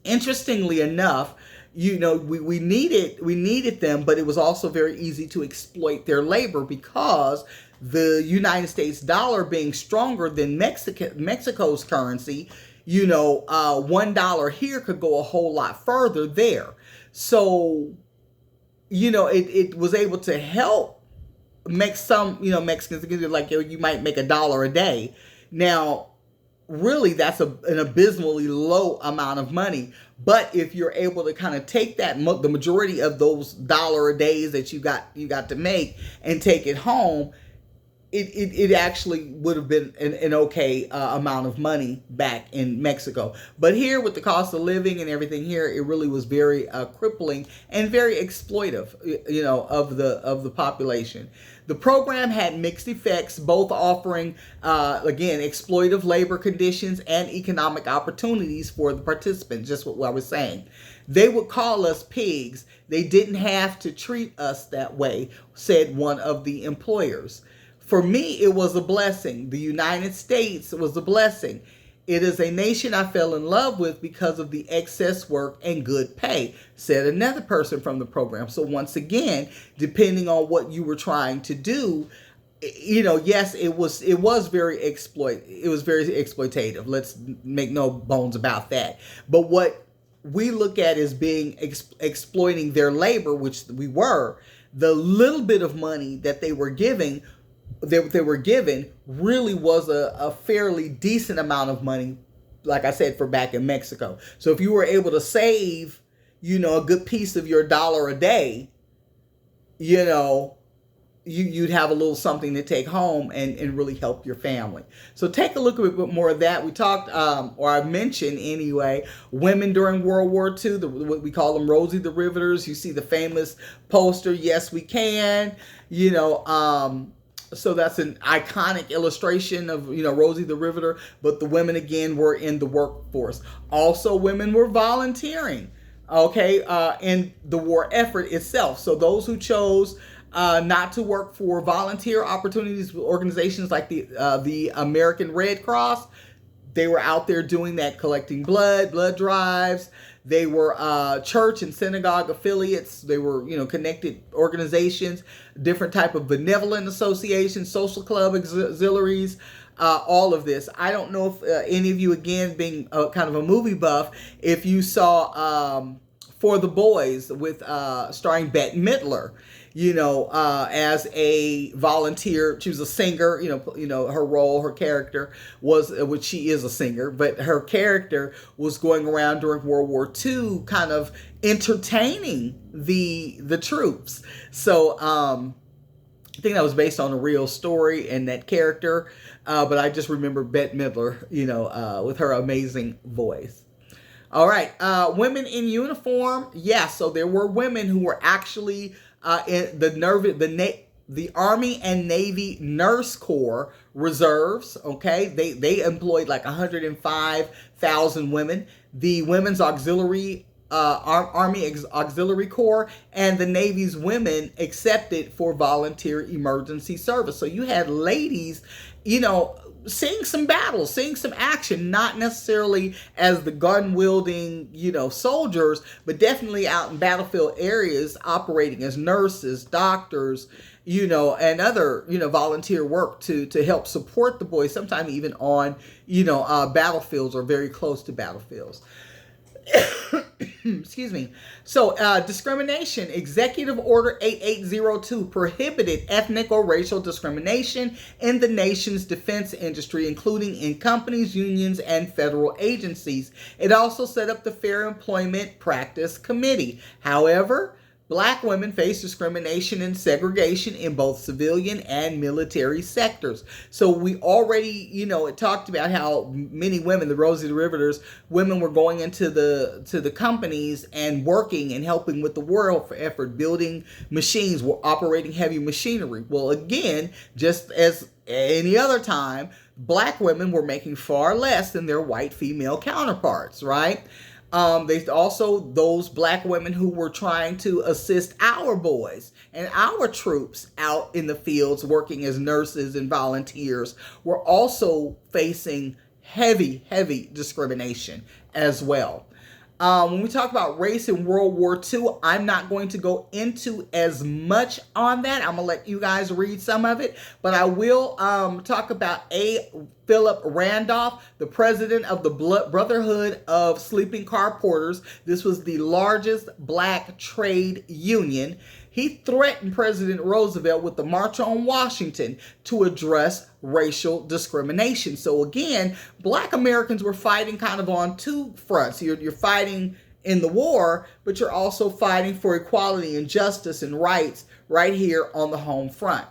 interestingly enough, we needed them, but it was also very easy to exploit their labor because the United States dollar being stronger than Mexico's currency, $1 here could go a whole lot further there. So, it was able to help make some, Mexicans, like you might make $1 a day. Now, really, that's an abysmally low amount of money. But if you're able to kind of take that, the majority of those $1 a days that you got to make and take it home, it actually would have been an okay amount of money back in Mexico. But here, with the cost of living and everything here, it really was very crippling and very exploitive, of the population. The program had mixed effects, both offering, again, exploitive labor conditions and economic opportunities for the participants, just what I was saying. They would call us pigs. They didn't have to treat us that way, said one of the employers. For me, it was a blessing. The United States was a blessing. It is a nation I fell in love with because of the excess work and good pay, said another person from the program. So once again, depending on what you were trying to do, yes, it was very exploitative. Let's make no bones about that. But what we look at as being exploiting their labor, which we were, the little bit of money that they were given really was a fairly decent amount of money, like I said, for back in Mexico. So if you were able to save, a good piece of your $1 a day, you'd have a little something to take home and really help your family. So take a look at a bit more of that. We talked, or I mentioned anyway, women during World War II, what we call them Rosie the Riveters. You see the famous poster, Yes We Can, so that's an iconic illustration of, Rosie the Riveter, but the women again were in the workforce. Also, women were volunteering, in the war effort itself. So those who chose not to work for volunteer opportunities with organizations like the American Red Cross. They were out there doing that, collecting blood drives. They were church and synagogue affiliates. They were, connected organizations, different type of benevolent associations, social club auxiliaries, all of this. I don't know if any of you, again, being kind of a movie buff, if you saw For the Boys with starring Bette Midler. As a volunteer. She was a singer, her role, her character was, which she is a singer, but her character was going around during World War II kind of entertaining the troops. So, I think that was based on a real story and that character. But I just remember Bette Midler, with her amazing voice. All right. Women in uniform. Yeah. So there were women who were actually in the Army and Navy Nurse Corps reserves. Okay, they employed like 105,000 women. The Women's Auxiliary Army Auxiliary Corps and the Navy's women accepted for volunteer emergency service. So you had ladies, seeing some battles, seeing some action, not necessarily as the gun-wielding, soldiers, but definitely out in battlefield areas operating as nurses, doctors, and other, volunteer work to help support the boys, sometimes even on, battlefields or very close to battlefields. Excuse me. So, discrimination. Executive Order 8802 prohibited ethnic or racial discrimination in the nation's defense industry, including in companies, unions, and federal agencies. It also set up the Fair Employment Practice Committee. However, Black women face discrimination and segregation in both civilian and military sectors. So we already, it talked about how many women, the Rosie the Riveters, women were going into the companies and working and helping with the war effort, building machines, were operating heavy machinery. Well, again, just as any other time, Black women were making far less than their white female counterparts, right? They also, those Black women who were trying to assist our boys and our troops out in the fields working as nurses and volunteers were also facing heavy discrimination as well. When we talk about race in World War II, I'm not going to go into as much on that. I'm going to let you guys read some of it. But I will talk about A. Philip Randolph, the president of the Brotherhood of Sleeping Car Porters. This was the largest Black trade union. He threatened President Roosevelt with the March on Washington to address racial discrimination. So again, Black Americans were fighting kind of on two fronts. You're fighting in the war, but you're also fighting for equality and justice and rights right here on the home front.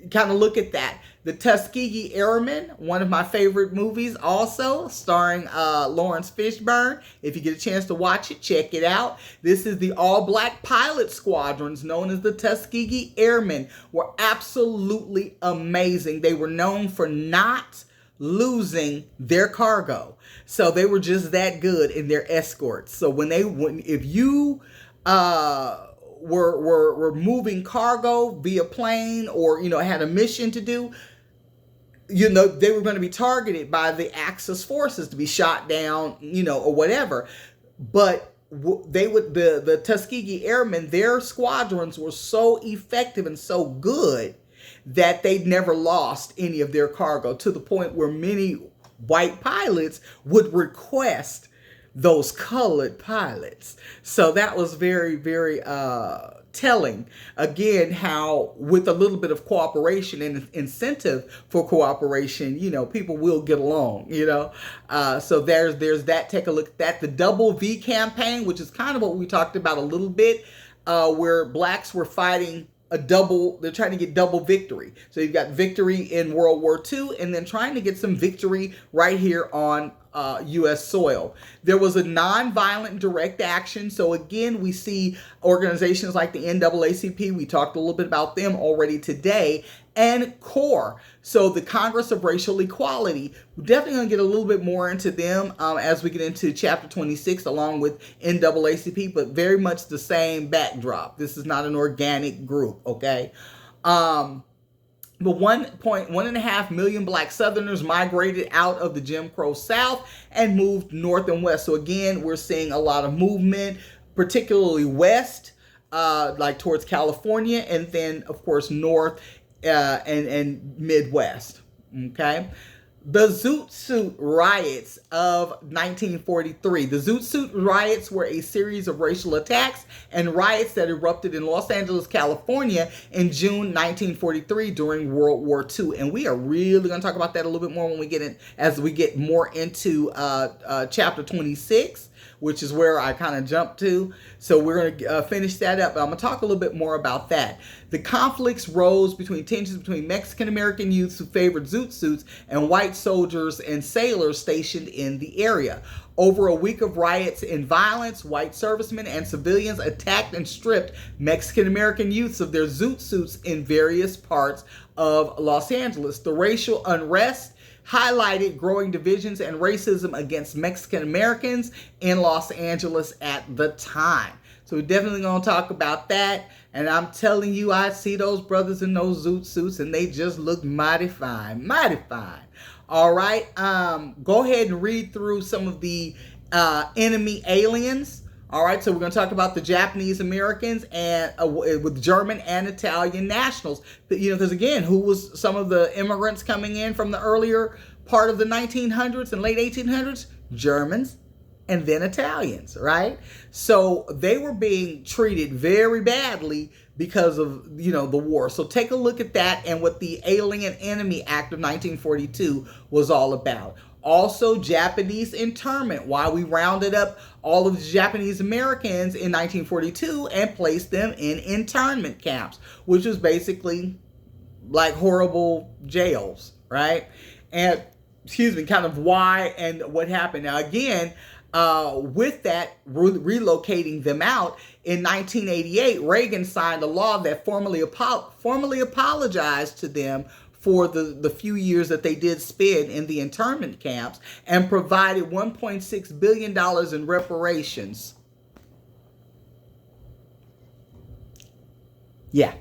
Kind of look at that. The Tuskegee Airmen, one of my favorite movies also, starring Lawrence Fishburne. If you get a chance to watch it, check it out. This is the all-Black pilot squadrons known as the Tuskegee Airmen. Were absolutely amazing. They were known for not losing their cargo. So they were just that good in their escorts. So if you were moving cargo via plane or, had a mission to do, they were going to be targeted by the Axis forces to be shot down, or whatever. But the Tuskegee Airmen, their squadrons were so effective and so good that they'd never lost any of their cargo, to the point where many white pilots would request those colored pilots. So that was very, very telling. Again, how with a little bit of cooperation and incentive for cooperation, people will get along, So there's that. Take a look at that. The Double V campaign, which is kind of what we talked about a little bit, where Blacks were fighting they're trying to get double victory. So you've got victory in World War II and then trying to get some victory right here on U.S. soil. There was a nonviolent direct action. So again, we see organizations like the NAACP. We talked a little bit about them already today. And CORE, so the Congress of Racial Equality. We're definitely going to get a little bit more into them as we get into chapter 26 along with NAACP, but very much the same backdrop. This is not an organic group, okay? But 1.5 million black Southerners migrated out of the Jim Crow South and moved north and west. So again, we're seeing a lot of movement, particularly west, like towards California, and then of course north and Midwest. Okay. The Zoot Suit riots of 1943. The Zoot Suit riots were a series of racial attacks and riots that erupted in Los Angeles, California in June 1943 during World War II. And we are really going to talk about that a little bit more when we get in, as we get more into chapter 26, which is where I kind of jumped to. So we're going to finish that up. But I'm going to talk a little bit more about that. The conflicts rose between tensions between Mexican-American youths who favored zoot suits and white soldiers and sailors stationed in the area. Over a week of riots and violence, white servicemen and civilians attacked and stripped Mexican-American youths of their zoot suits in various parts of Los Angeles. The racial unrest highlighted growing divisions and racism against Mexican Americans in Los Angeles at the time. So we're definitely going to talk about that. And I'm telling you, I see those brothers in those zoot suits and they just look mighty fine, mighty fine. All right. Go ahead and read through some of the enemy aliens. All right, so we're going to talk about the Japanese Americans and with German and Italian nationals. You know, because again, who was some of the immigrants coming in from the earlier part of the 1900s and late 1800s? Germans and then Italians, right? So they were being treated very badly because of, you know, the war. So take a look at that and what the Alien Enemy Act of 1942 was all about. Also, Japanese internment, why we rounded up all of the Japanese Americans in 1942 and placed them in internment camps, which was basically like horrible jails, right? And, excuse me, kind of why and what happened. Now, again, with that, relocating them out, in 1988, Reagan signed a law that formally apologized to them for the few years that they did spend in the internment camps and provided $1.6 billion in reparations. Yeah.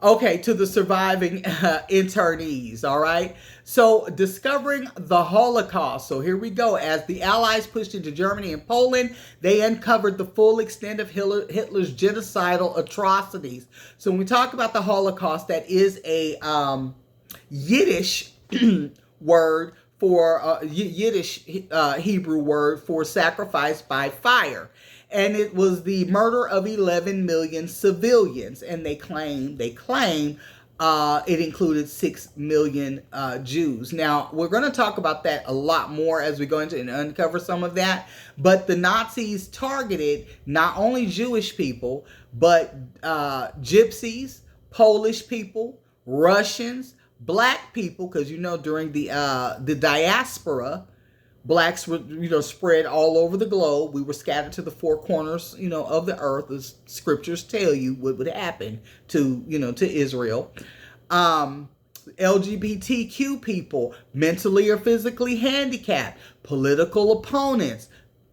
Okay, to the surviving internees, all right? So, discovering the Holocaust. So, here we go. As the Allies pushed into Germany and Poland, they uncovered the full extent of Hitler's genocidal atrocities. So, when we talk about the Holocaust, that is a Yiddish word for, Yiddish Hebrew word for sacrifice by fire. And it was the murder of 11 million civilians. And they claim it included 6 million Jews. Now, we're going to talk about that a lot more as we go into and uncover some of that. But the Nazis targeted not only Jewish people, but gypsies, Polish people, Russians, black people, because, you know, during the diaspora, blacks were, you know, spread all over the globe. We were scattered to the four corners, you know, of the earth, as scriptures tell you what would happen to, you know, to Israel. LGBTQ people, mentally or physically handicapped, political opponents.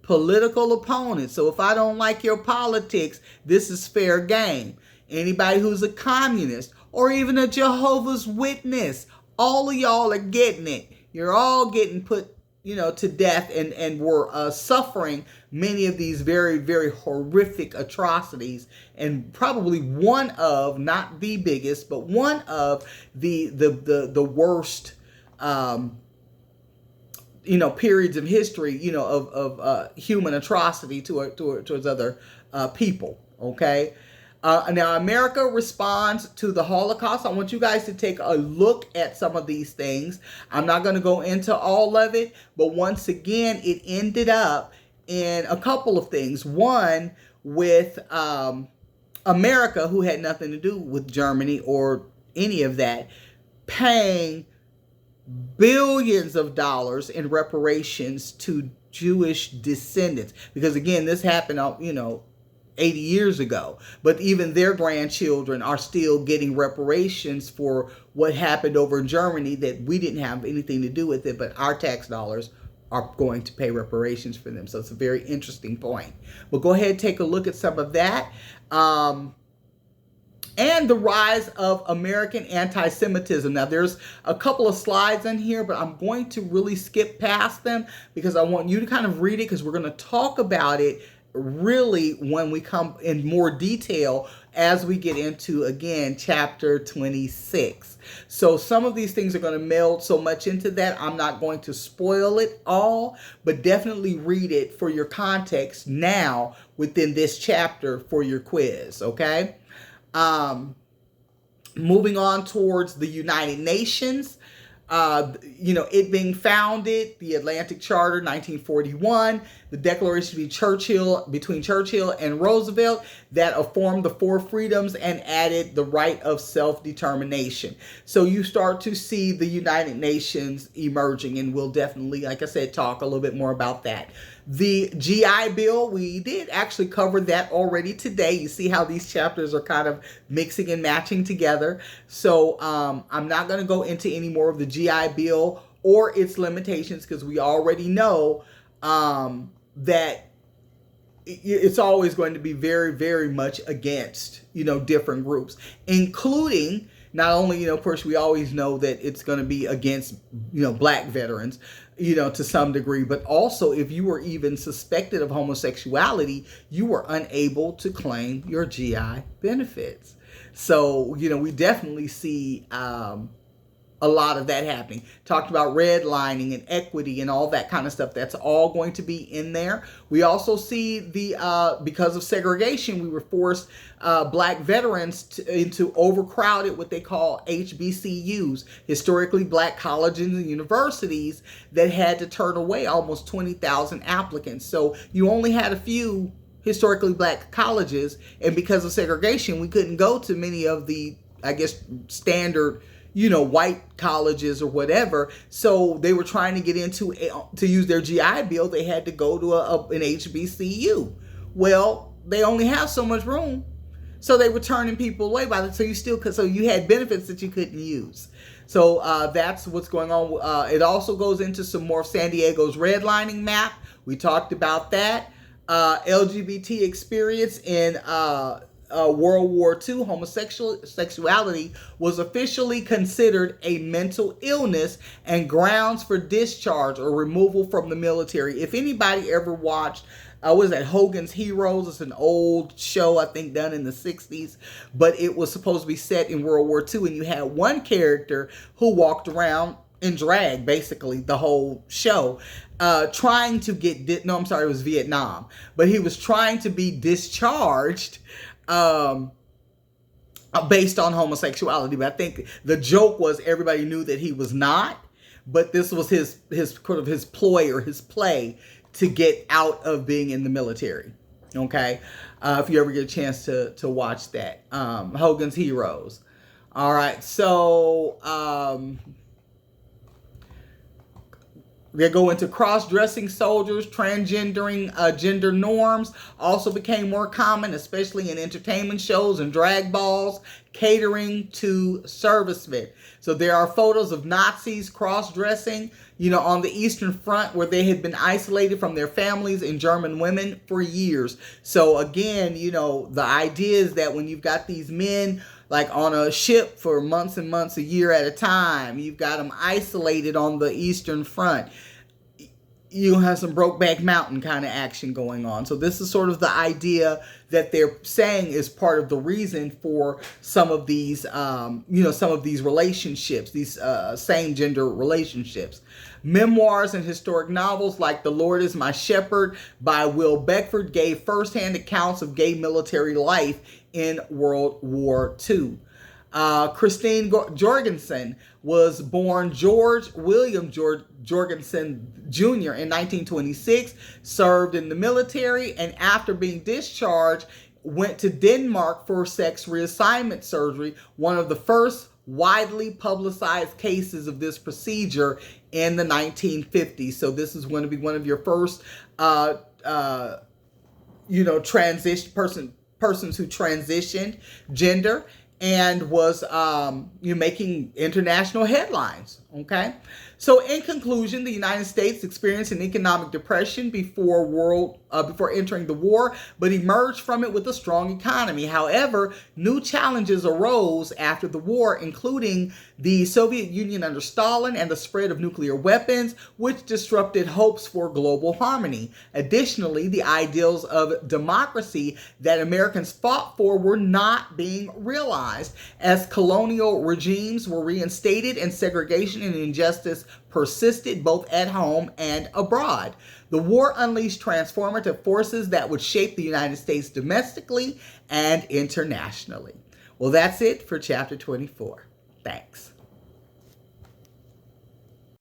So if I don't like your politics, this is fair game. Anybody who's a communist or even a Jehovah's Witness, all of y'all are getting it. You're all getting put, you know, to death and were suffering many of these very, very horrific atrocities. And probably one of, not the biggest, but one of the worst, you know, periods of history, you know, of human atrocity towards other people. Okay. Now, America responds to the Holocaust. I want you guys to take a look at some of these things. I'm not going to go into all of it, but once again, it ended up in a couple of things. One, with America, who had nothing to do with Germany or any of that, paying billions of dollars in reparations to Jewish descendants. Because again, this happened, 80 years ago. But even their grandchildren are still getting reparations for what happened over in Germany that we didn't have anything to do with it, but our tax dollars are going to pay reparations for them. So it's a very interesting point. But go ahead and take a look at some of that. And the rise of American anti-Semitism. Now, there's a couple of slides in here, but I'm going to really skip past them because I want you to kind of read it, because we're going to talk about it really when we come in more detail as we get into, again, chapter 26. So some of these things are going to meld so much into that. I'm not going to spoil it all, but definitely read it for your context now within this chapter for your quiz, okay? Moving on towards the United Nations, it being founded, the Atlantic Charter, 1941, the Declaration between Churchill and Roosevelt that formed the four freedoms and added the right of self-determination. So you start to see the United Nations emerging, and we'll definitely, like I said, talk a little bit more about that. The GI Bill, we did actually cover that already today. You see how these chapters are kind of mixing and matching together. So I'm not going to go into any more of the GI Bill or its limitations, because we already know that it's always going to be very, very much against, different groups, including not only, of course, we always know that it's going to be against, black veterans, to some degree, but also if you were even suspected of homosexuality, you were unable to claim your GI benefits. So, we definitely see a lot of that happening. Talked about redlining and equity and all that kind of stuff. That's all going to be in there. We also see because of segregation, we were forced black veterans into overcrowded, what they call HBCUs, historically black colleges and universities, that had to turn away almost 20,000 applicants. So you only had a few historically black colleges, and because of segregation, we couldn't go to many of the, standard white colleges or whatever. So they were trying to get into, to use their GI Bill, they had to go to an HBCU. Well, they only have so much room. So they were turning people away so you had benefits that you couldn't use. So that's what's going on. It also goes into some more of San Diego's redlining map. We talked about that. LGBT experience in World War II, homosexuality was officially considered a mental illness and grounds for discharge or removal from the military. If anybody ever watched, was that Hogan's Heroes? It's an old show, I think, done in the 60s, but it was supposed to be set in World War II, and you had one character who walked around in drag, basically, the whole show, trying to get, it was Vietnam, but he was trying to be discharged based on homosexuality. But I think the joke was everybody knew that he was not, but this was his ploy or his play to get out of being in the military. Okay, if you ever get a chance to watch that, Hogan's Heroes. All right, so they go into cross-dressing soldiers, transgendering, gender norms also became more common, especially in entertainment shows and drag balls, catering to servicemen. So there are photos of Nazis cross-dressing, on the Eastern Front, where they had been isolated from their families and German women for years. So again, the idea is that when you've got these men like on a ship for months and months, a year at a time, you've got them isolated on the Eastern Front, you have some Brokeback Mountain kind of action going on. So this is sort of the idea that they're saying is part of the reason for some of these, some of these relationships, these same gender relationships. Memoirs and historic novels like The Lord is My Shepherd by Will Beckford gave firsthand accounts of gay military life in World War II. Christine Jorgensen was born George William Jorgensen Jr. in 1926, served in the military, and after being discharged, went to Denmark for sex reassignment surgery, one of the first widely publicized cases of this procedure in the 1950s. So this is going to be one of your first, persons who transitioned gender and was making international headlines. Okay, so in conclusion, the United States experienced an economic depression before entering the war, but emerged from it with a strong economy. However, new challenges arose after the war, including the Soviet Union under Stalin and the spread of nuclear weapons, which disrupted hopes for global harmony. Additionally, the ideals of democracy that Americans fought for were not being realized as colonial regimes were reinstated and segregation and injustice persisted both at home and abroad. The war unleashed transformative forces that would shape the United States domestically and internationally. Well, that's it for chapter 24. Thanks.